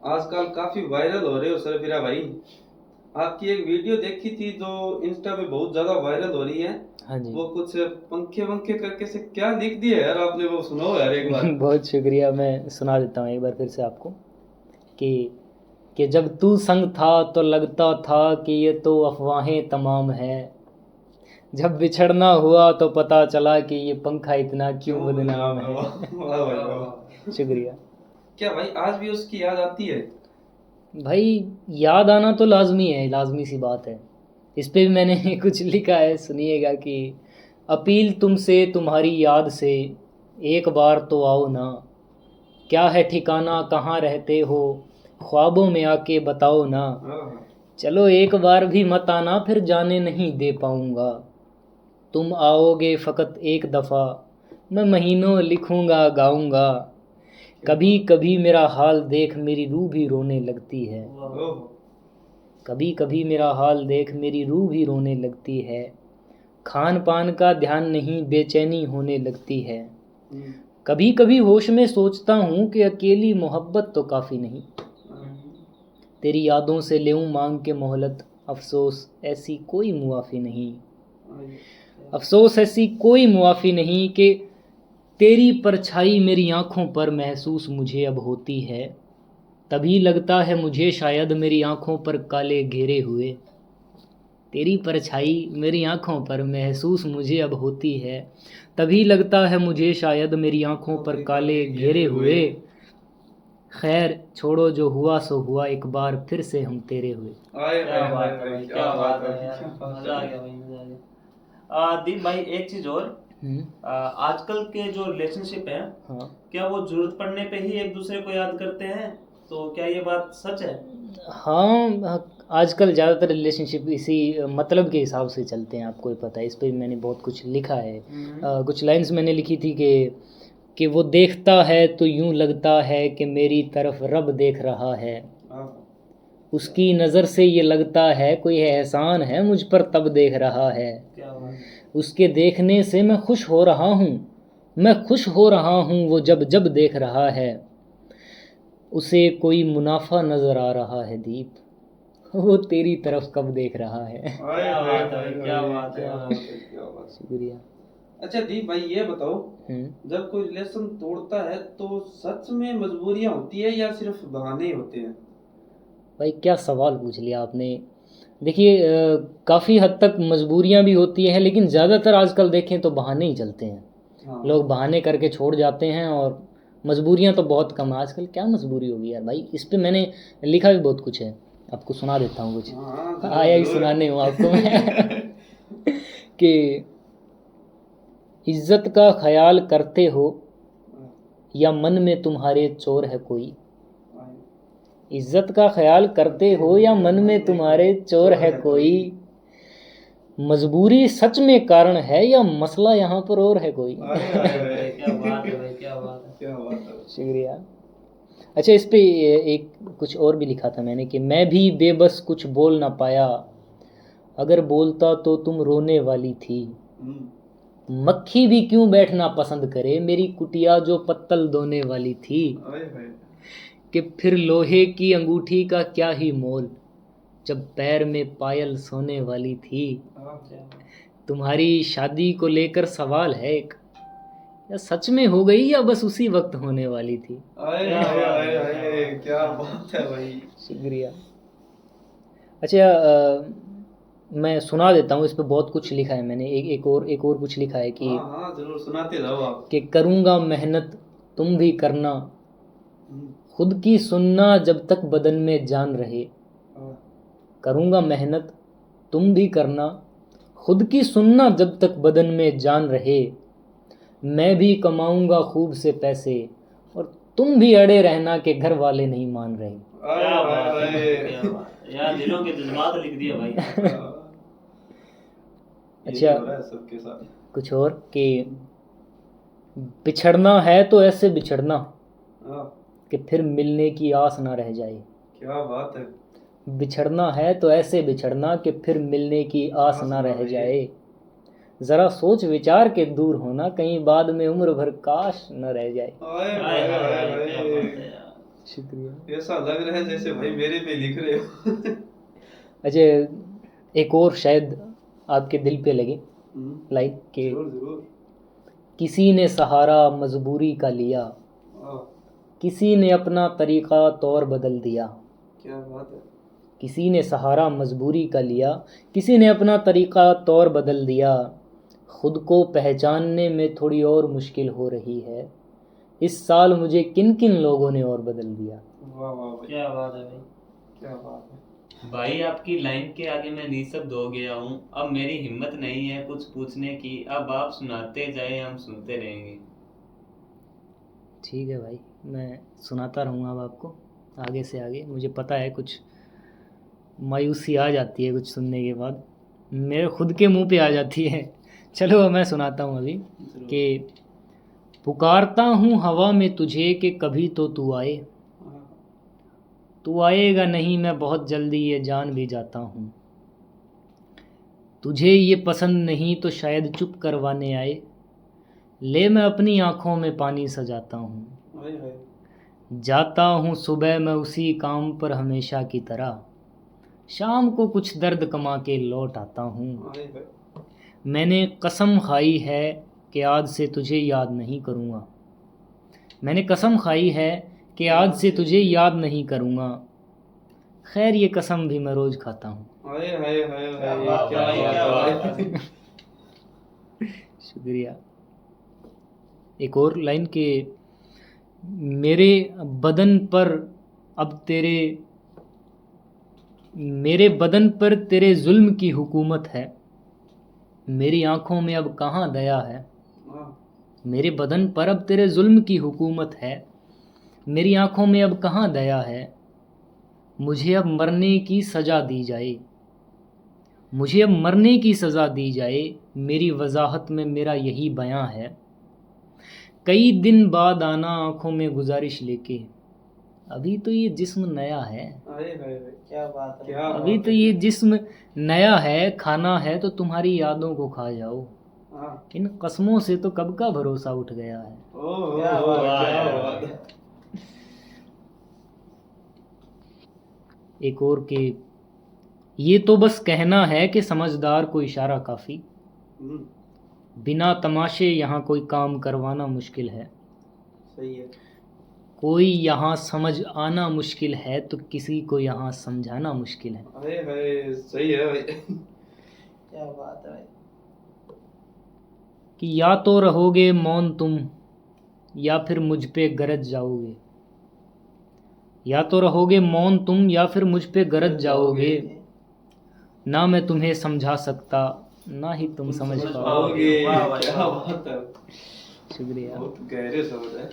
आजकल काफी वायरल हो रहे हो सरफिरा भाई। आपकी एक वीडियो देखी थी जो इंस्टा पे बहुत ज्यादा वायरल हो रही है। हाँ जी। वो कुछ पंखे वंखे करके से क्या लिख दिया यार आपने, वो सुनाओ यार एक बार। बहुत शुक्रिया, मैं सुना देता हूँ एक बार फिर से आपको कि जब तू संग था तो लगता था कि ये तो अफवाहें तमाम है, जब बिछड़ना हुआ तो पता चला कि ये पंखा इतना क्यों क्यों बदनाम बदनाम है? है। वाह वाह भाई वाह। शुक्रिया। क्या भाई आज भी उसकी याद आती है? भाई याद आना तो लाजमी है, लाजमी सी बात है। इस पे भी मैंने कुछ लिखा है, सुनिएगा कि अपील तुमसे तुम्हारी याद से, एक बार तो आओ ना, क्या है ठिकाना कहाँ रहते हो, ख्वाबों में आके बताओ ना, हाँ। चलो एक बार भी मत आना फिर जाने नहीं दे पाऊँगा, तुम आओगे फ़कत एक दफ़ा, मैं महीनों लिखूँगा गाऊँगा, कभी कभी मेरा हाल देख मेरी रूह भी रोने लगती है, ओह। कभी कभी मेरा हाल देख मेरी रूह भी रोने लगती है, खान पान का ध्यान नहीं बेचैनी होने लगती है, हम्म। कभी कभी होश में सोचता हूँ कि अकेली मोहब्बत तो काफ़ी नहीं, तेरी यादों से लेऊं मांग के मोहलत, अफसोस ऐसी कोई मुआफ़ी नहीं, अफसोस ऐसी कोई मुआफ़ी नहीं कि तेरी परछाई मेरी आँखों पर महसूस मुझे अब होती है, तभी लगता है मुझे शायद मेरी आँखों पर काले घेरे हुए, तेरी परछाई मेरी आँखों पर महसूस मुझे अब होती है, तभी लगता है मुझे शायद मेरी आँखों पर काले घेरे हुए, खैर छोड़ो जो हुआ सो हुआ, एक बार फिर से हम तेरे हुए। आए क्या हाय हाय बात है हाय, भाई, क्या क्या बात बात है है यार, क्या बात मजा आ है। गया भाई, मजा आ गया। दीप भाई एक चीज और, हम्म। आजकल के जो रिलेशनशिप है, हाँ क्या वो जरूरत पड़ने पे ही एक दूसरे को याद करते हैं? तो क्या ये बात सच है? हाँ, आजकल ज़्यादातर रिलेशनशिप इसी मतलब के हिसाब से चलते हैं, आपको ही पता है। इस पे भी मैंने बहुत कुछ लिखा है। कुछ लाइंस मैंने लिखी थी कि वो देखता है तो यूं लगता है कि मेरी तरफ रब देख रहा है, हाँ। उसकी नज़र से ये लगता है कोई एहसान है मुझ पर तब देख रहा है, क्या बात है। उसके देखने से मैं खुश हो रहा हूँ, मैं खुश हो रहा हूँ वो जब जब देख रहा है, उसे कोई मुनाफा नज़र आ रहा है दीप, वो तेरी तरफ कब देख रहा है। आए क्या हाय बात है हाय भाई, क्या हाय, बात है क्या यार। बात है क्या बात है। शुक्रिया। अच्छा दीप भाई ये बताओ, हम्म। जब कोई रिलेशन तोड़ता है तो सच में मजबूरियां होती है या सिर्फ बहाने ही होते हैं? भाई क्या सवाल पूछ लिया आपने। देखिए, काफ़ी हद तक मजबूरियां भी होती हैं, लेकिन ज़्यादातर आजकल देखें तो बहाने ही चलते हैं। हाँ। लोग बहाने करके छोड़ जाते हैं, और मजबूरियां तो बहुत कम है आजकल। क्या मजबूरी होगी यार भाई, इस पे मैंने लिखा भी बहुत कुछ है, आपको सुना देता हूँ कुछ। हाँ जरूर आया ही जरूर। सुनाने हूँ आपको मैं कि इज्जत का ख्याल करते हो या मन में तुम्हारे चोर है कोई, इज्जत का ख्याल करते हो या मन में तुम्हारे चोर है कोई, मजबूरी सच में कारण है या मसला यहाँ पर और है कोई। आए हाय भाई क्या बात है हाय। भाई, क्या बात है। क्या बात है। शुक्रिया। अच्छा, इस पे एक कुछ और भी लिखा था मैंने कि मैं भी बेबस कुछ बोल ना पाया, अगर बोलता तो तुम रोने वाली थी, हम्म। मक्खी भी क्यों बैठना पसंद करे मेरी कुटिया जो पत्तल धोने वाली थी, आए हाय। कि फिर लोहे की अंगूठी का क्या ही मोल, जब पैर में पायल सोने वाली थी, हाँ। क्या बात है। तुम्हारी शादी को लेकर सवाल है एक, या सच में हो गई या बस उसी वक्त होने वाली थी। आए क्या हाय बात है हाय भाई, क्या हाय, बात है, क्या क्या बात बात है भाई। शुक्रिया। अच्छा, मैं सुना देता हूँ। इस पे बहुत कुछ लिखा है मैंने। एक और कुछ लिखा है हाँ हाँ जरूर सुनाते जाओ आप। कि करूँगा मेहनत तुम भी करना, हम्म। खुद की सुनना जब तक बदन में जान रहे, हाँ। करूँगा मेहनत तुम भी करना, खुद की सुनना जब तक बदन में जान रहे, मैं भी कमाऊँगा खूब से पैसे, और तुम भी अड़े रहना कि घर वाले नहीं मान रहे। आए क्या हाय बात है भाई, क्या हाय। बात है यार, दिलों के जज्बात लिख दिए भाई। यही अच्छा, हो रहा है सबके साथ। कुछ और कि बिछड़ना है तो ऐसे बिछड़ना हाँ। कि फिर मिलने की आस ना रह जाए, क्या बात है। बिछड़ना है तो ऐसे बिछड़ना कि फिर मिलने की आस आस ना ना रह रही। जाए, ज़रा सोच विचार के दूर होना कहीं बाद में उम्र भर काश न रह जाए। आए हाय हाय हाय हाय हाय, क्या हाय। बात है यार। शुक्रिया। ऐसा लग रहा है जैसे भाई मेरे पे लिख रहे हो। अच्छा, एक और शायद आपके दिल पे लगे लाइक के, जरूर जरूर। किसी ने सहारा मजबूरी का लिया, वाह, किसी ने अपना तरीक़ा तौर बदल दिया। क्या बात है। किसी ने सहारा मजबूरी का लिया, किसी ने अपना तरीक़ा तौर बदल दिया। खुद को पहचानने में थोड़ी और मुश्किल हो रही है, इस साल मुझे किन किन लोगों ने और बदल दिया। वाह वाह भाई, क्या बात है भाई। क्या बात है। भाई आपकी लाइन के आगे मैं निशब्द हो गया हूँ। अब मेरी हिम्मत नहीं है कुछ पूछने की। अब आप सुनाते जाए, हम सुनते रहेंगे। ठीक है भाई, मैं सुनाता रहूँगा अब आपको आगे से आगे। मुझे पता है कुछ मायूसी आ जाती है कुछ सुनने के बाद, मेरे खुद के मुंह पे आ जाती है। चलो अब मैं सुनाता हूँ अभी कि पुकारता हूँ हवा में तुझे कि कभी तो तू आए। तू आएगा नहीं, मैं बहुत जल्दी ये जान भी जाता हूँ। तुझे ये पसंद नहीं तो शायद चुप करवाने आए। ले मैं अपनी आँखों में पानी सजाता हूँ। हाय हाय। जाता हूँ सुबह मैं उसी काम पर हमेशा की तरह, शाम को कुछ दर्द कमा के लौट आता हूँ। हाय हाय। मैंने कसम खाई है कि आज से तुझे याद नहीं करूँगा। मैंने कसम खाई है कि आज से तुझे याद नहीं करूँगा। खैर ये कसम भी मैं रोज़ खाता हूँ। हाय हाय हाय क्या हाय, बात क्या है, क्या बात बात है। शुक्रिया। एक और लाइन के, मेरे बदन पर अब तेरे, मेरे बदन पर तेरे जुल्म की हुकूमत है। मेरी आंखों में अब कहाँ दया है। मेरे बदन पर अब तेरे जुल्म की हुकूमत है। मेरी आंखों में अब कहाँ दया है। मुझे अब मरने की सज़ा दी जाए। मुझे अब मरने की सज़ा दी जाए। मेरी वजाहत में मेरा यही बयां है। कई दिन बाद आना आंखों में गुजारिश लेके। अभी तो ये जिस्म नया है। हाय हाय हाय, क्या बात है। क्या अभी बात तो है। ये जिस्म नया है। खाना है तो तुम्हारी यादों को खा जाओ। हाँ। इन कस्मों से तो कब का भरोसा उठ गया है। ओह क्या ओह, बात क्या है। बात है। एक और के, ये तो बस कहना है कि समझदार को इशारा काफ़ी। हम्म, बिना तमाशे यहाँ कोई काम करवाना मुश्किल है। सही है। कोई यहाँ समझ आना मुश्किल है तो किसी को यहाँ समझाना मुश्किल है। हाय हाय, सही है भाई। क्या बात है भाई। कि या तो रहोगे मौन तुम या फिर मुझ पे गरज जाओगे। या तो रहोगे मौन तुम या फिर मुझ पे गरज जाओगे। ना मैं तुम्हें समझा सकता ना ही तुम समझ पाओगे। पाओगे। वाह भाई, क्या वाह। बात है। शुक्रिया। बहुत गहरे शब्द है।